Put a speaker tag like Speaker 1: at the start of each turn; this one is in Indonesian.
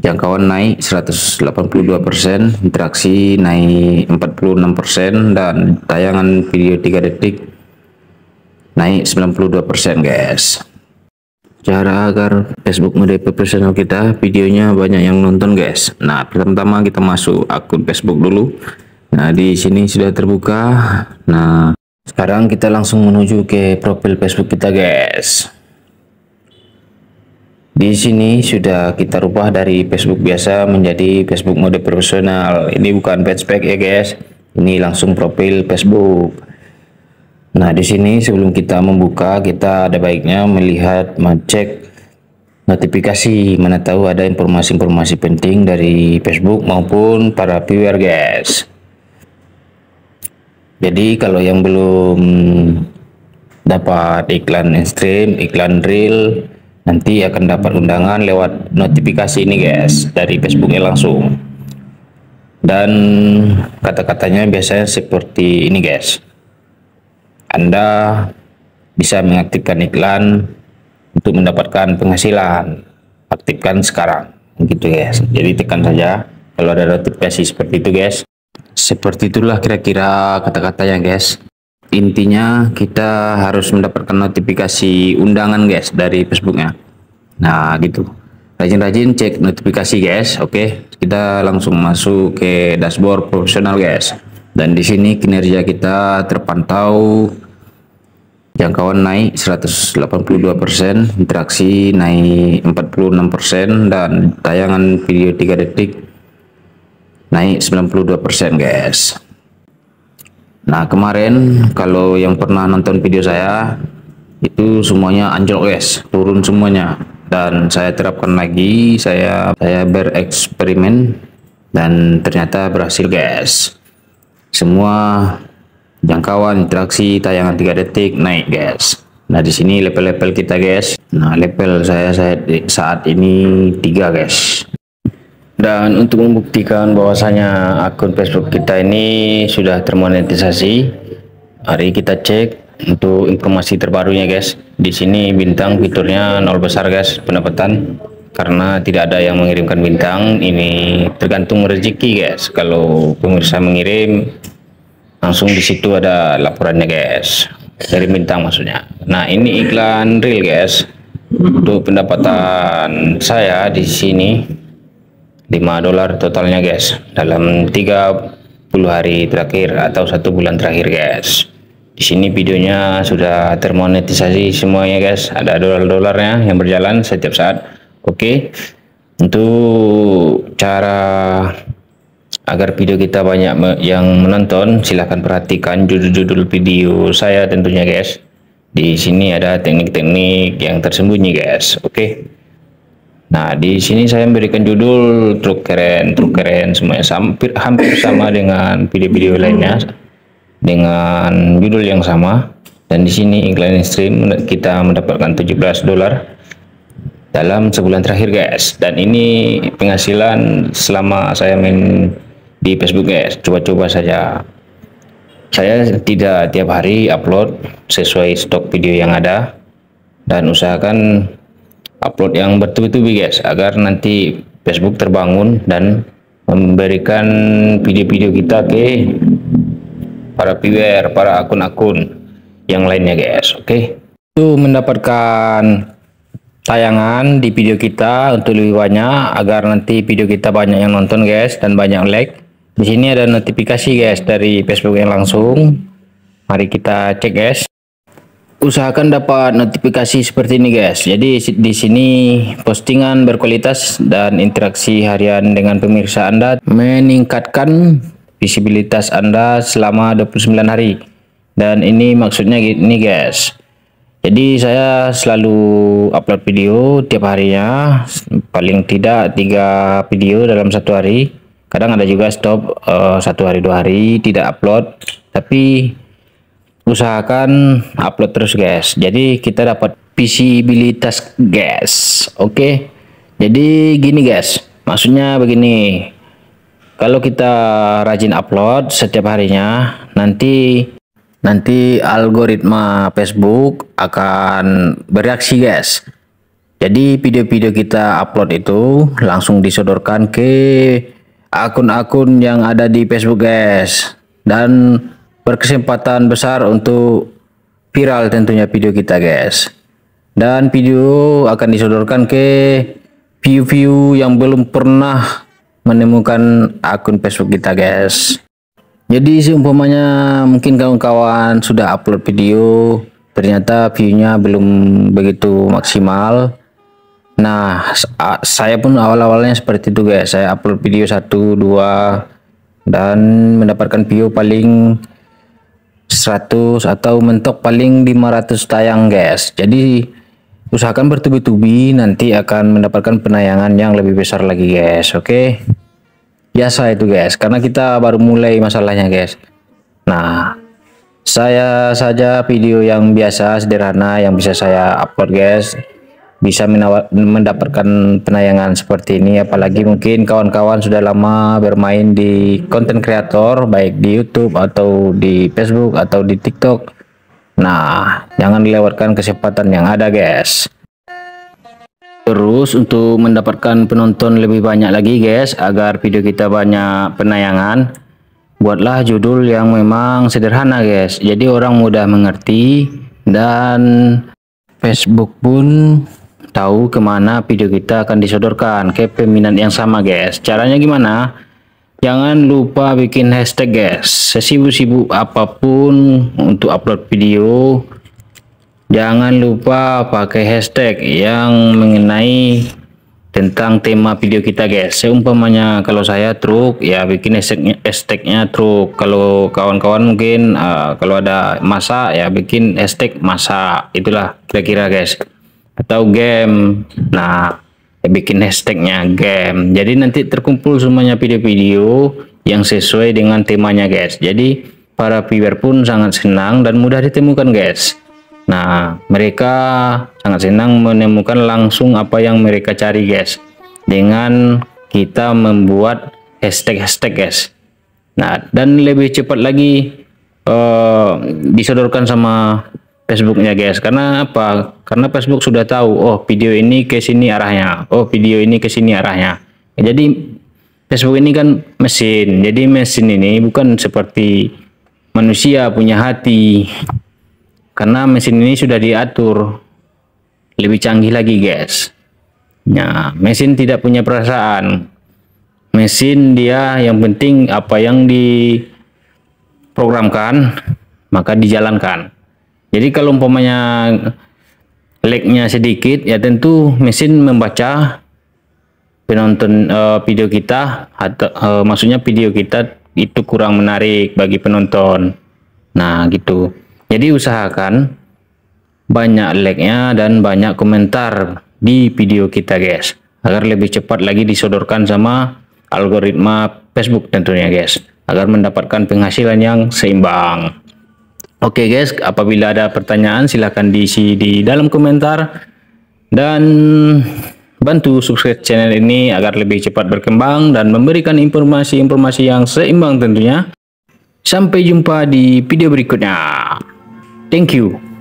Speaker 1: jangkauan naik 182%, interaksi naik 46%, dan tayangan video 3 detik naik 92% guys. Cara agar Facebook mode profesional kita videonya banyak yang nonton guys. Nah, pertama kita masuk akun Facebook dulu. Nah, di sini sudah terbuka. Nah, sekarang kita langsung menuju ke profil Facebook kita guys. Di sini sudah kita rubah dari Facebook biasa menjadi Facebook mode profesional. Ini bukan patchback ya guys. Ini langsung profil Facebook. Nah, di sini sebelum kita membuka, kita ada baiknya melihat, mengecek notifikasi, mana tahu ada informasi-informasi penting dari Facebook maupun para viewer guys. Jadi kalau yang belum dapat iklan stream, iklan reel, nanti akan dapat undangan lewat notifikasi ini guys dari Facebooknya langsung. Dan kata-katanya biasanya seperti ini guys. Anda bisa mengaktifkan iklan untuk mendapatkan penghasilan. Aktifkan sekarang, gitu guys. Jadi tekan saja kalau ada notifikasi seperti itu guys. Seperti itulah kira-kira kata-katanya guys. Intinya kita harus mendapatkan notifikasi undangan guys dari Facebooknya. Nah gitu. Rajin-rajin cek notifikasi guys. Oke, kita langsung masuk ke dashboard profesional guys. Dan di sini kinerja kita terpantau, jangkauan naik 182%, interaksi naik 46%, dan tayangan video 3 detik naik 92% guys. Nah, kemarin kalau yang pernah nonton video saya itu semuanya anjlok guys, turun semuanya. Dan saya terapkan lagi, saya bereksperimen dan ternyata berhasil guys. Semua jangkauan, interaksi, tayangan 3 detik naik guys. Nah, di sini level-level kita guys. Nah, level saya saat ini 3 guys. Dan untuk membuktikan bahwasanya akun Facebook kita ini sudah termonetisasi, mari kita cek untuk informasi terbarunya guys. Di sini bintang fiturnya 0 besar guys, pendapatan karena tidak ada yang mengirimkan bintang. Ini tergantung rezeki guys. Kalau pemirsa mengirim, langsung di situ ada laporannya guys, dari bintang maksudnya. Nah, ini iklan reel guys. Untuk pendapatan saya di sini $5 totalnya guys dalam 30 hari terakhir atau 1 bulan terakhir guys. Di sini videonya sudah termonetisasi semuanya guys. Ada dolar-dolarnya yang berjalan setiap saat. Oke. Untuk cara agar video kita banyak yang menonton, silahkan perhatikan judul-judul video saya tentunya guys. Di sini ada teknik-teknik yang tersembunyi guys. Oke. Nah, di sini saya memberikan judul truk keren semuanya hampir sama dengan video-video lainnya dengan judul yang sama. Dan di sini iklan stream kita mendapatkan $17 dalam sebulan terakhir guys. Dan ini penghasilan selama saya main di Facebook guys. Coba-coba saja. Saya tidak tiap hari upload sesuai stok video yang ada, dan usahakan upload yang bertubi-tubi guys agar nanti Facebook terbangun dan memberikan video-video kita ke para viewer, para akun-akun yang lainnya guys. Oke. Untuk mendapatkan tayangan di video kita untuk lebih banyak, agar nanti video kita banyak yang nonton guys dan banyak like, di sini ada notifikasi guys dari Facebook yang langsung. Mari kita cek guys. Usahakan dapat notifikasi seperti ini guys. Jadi di sini postingan berkualitas dan interaksi harian dengan pemirsa Anda meningkatkan visibilitas Anda selama 29 hari. Dan ini maksudnya gini guys. Jadi saya selalu upload video tiap harinya, paling tidak 3 video dalam 1 hari. Kadang ada juga stop 1 hari 2 hari tidak upload, tapi usahakan upload terus guys. Jadi kita dapat visibilitas guys. Oke. Jadi gini guys, maksudnya begini. Kalau kita rajin upload setiap harinya, nanti algoritma Facebook akan bereaksi guys. Jadi video-video kita upload itu langsung disodorkan ke akun-akun yang ada di Facebook guys, dan berkesempatan besar untuk viral tentunya video kita guys, dan video akan disodorkan ke view-view yang belum pernah menemukan akun Facebook kita guys. Jadi seumpamanya mungkin kawan-kawan sudah upload video ternyata view-nya belum begitu maksimal. Nah, saya pun awal-awalnya seperti itu guys. Saya upload video 1, 2 dan mendapatkan view paling 100 atau mentok paling 500 tayang guys. Jadi usahakan bertubi-tubi, nanti akan mendapatkan penayangan yang lebih besar lagi guys. Oke. Biasa itu guys, karena kita baru mulai masalahnya guys. Nah, saya saja video yang biasa sederhana yang bisa saya upload guys, bisa mendapatkan penayangan seperti ini. Apalagi mungkin kawan-kawan sudah lama bermain di konten kreator, baik di YouTube atau di Facebook atau di TikTok. Nah, jangan dilewatkan kesempatan yang ada guys. Terus untuk mendapatkan penonton lebih banyak lagi guys, agar video kita banyak penayangan, buatlah judul yang memang sederhana guys, jadi orang mudah mengerti dan Facebook pun tahu kemana video kita akan disodorkan ke peminat yang sama guys. Caranya gimana? Jangan lupa bikin hashtag guys. Sesibuk-sibuk apapun untuk upload video, jangan lupa pakai hashtag yang mengenai tentang tema video kita guys. Seumpamanya kalau saya truk, ya bikin hashtagnya truk. Kalau kawan-kawan mungkin kalau ada masak, ya bikin hashtag masak. Itulah kira-kira guys. Atau game, nah ya bikin hashtagnya game. Jadi nanti terkumpul semuanya video-video yang sesuai dengan temanya guys. Jadi para viewer pun sangat senang dan mudah ditemukan guys. Nah, mereka sangat senang menemukan langsung apa yang mereka cari guys, dengan kita membuat hashtag guys. Nah, dan lebih cepat lagi disodorkan sama Facebooknya guys. Karena apa? Karena Facebook sudah tahu, oh video ini ke sini arahnya, oh video ini ke sini arahnya. Jadi Facebook ini kan mesin, jadi mesin ini bukan seperti manusia punya hati. Karena mesin ini sudah diatur lebih canggih lagi guys. Nah, mesin tidak punya perasaan. Mesin dia yang penting apa yang diprogramkan maka dijalankan. Jadi kalau umpamanya lag-nya sedikit, ya tentu mesin membaca penonton video kita, atau maksudnya video kita itu kurang menarik bagi penonton. Nah, gitu. Jadi usahakan banyak like-nya dan banyak komentar di video kita guys, agar lebih cepat lagi disodorkan sama algoritma Facebook tentunya guys, agar mendapatkan penghasilan yang seimbang. Oke guys, apabila ada pertanyaan silahkan diisi di dalam komentar, dan bantu subscribe channel ini agar lebih cepat berkembang dan memberikan informasi-informasi yang seimbang tentunya. Sampai jumpa di video berikutnya. Thank you.